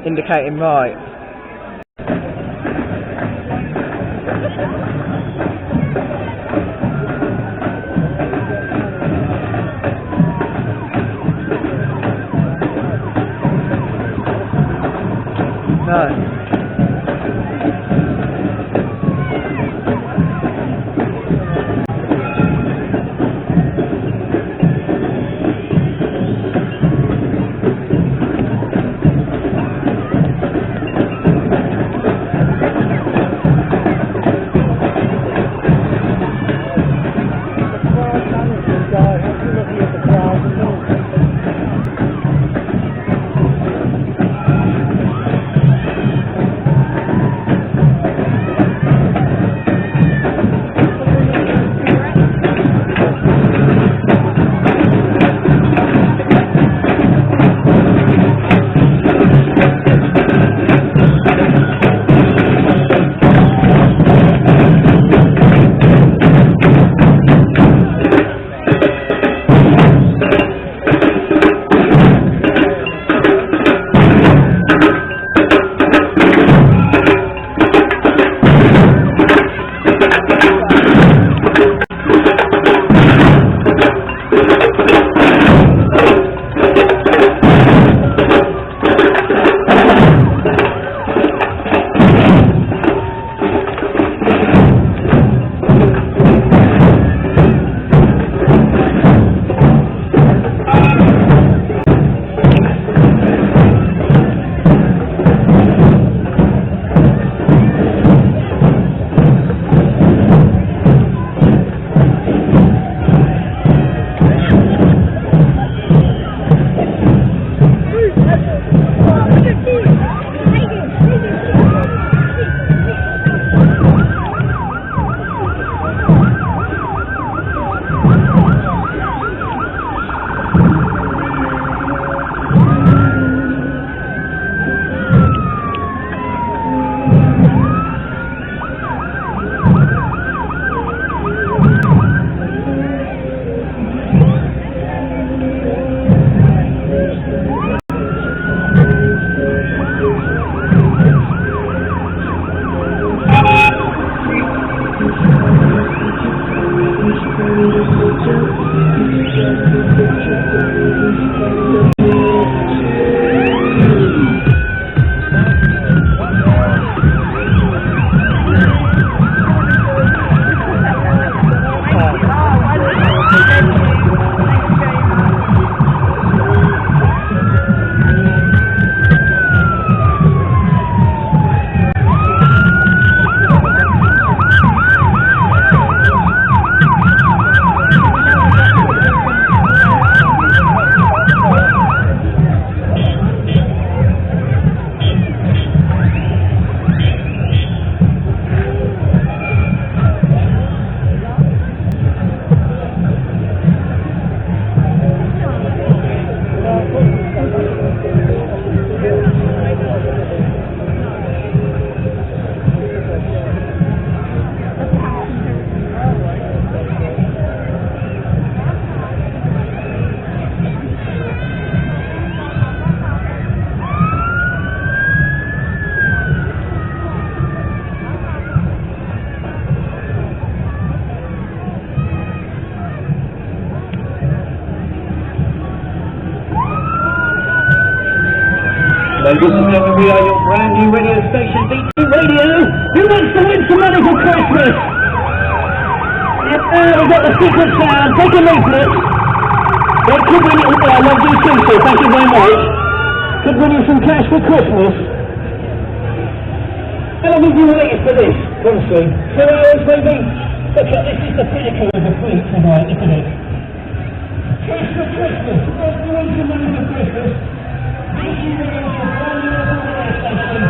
Indicating right. No. Ladies and gentlemen, we are your brand new radio station, BT Radio. Who wants to win some money for Christmas? Yeah, we've got the secret sound. Take a leaflet. They could win you, I love you too, so thank you very much. Could win you some cash for Christmas. How long have you waited for this? Honestly, 2 hours maybe? Look at this, is the pinnacle of the fleet tonight, isn't it? Cash for Christmas. Who wants to win some money for Christmas? BT Radio, your brand new radio station.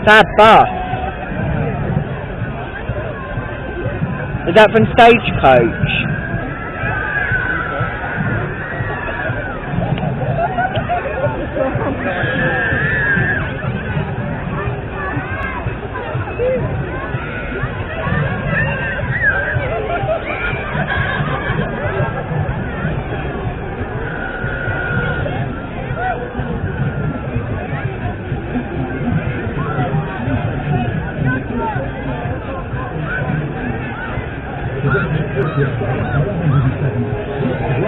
Sad bus. Is that from Stagecoach?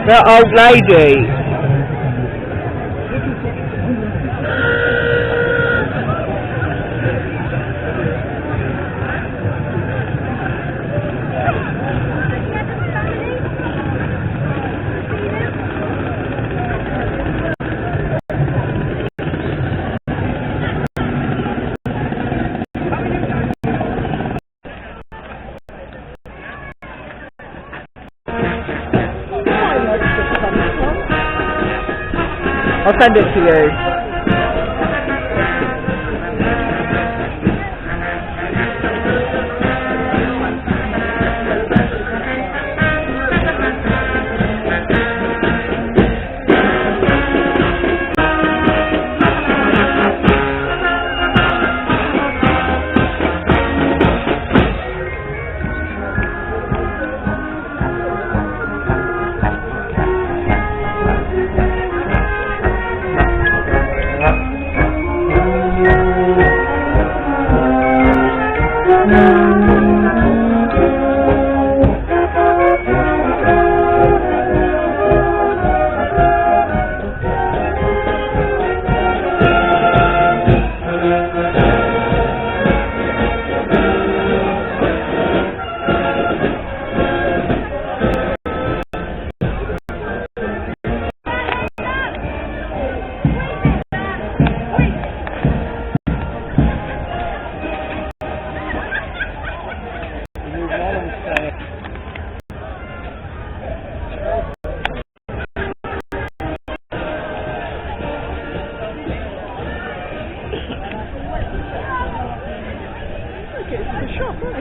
That old lady. I'll send it to you.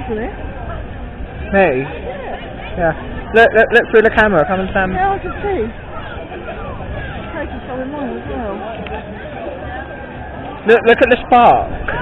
Isn't it? Me? Yeah. Look through the camera. Come and stand. Yeah, I can see. Taking some in mine as well. Look at the spark.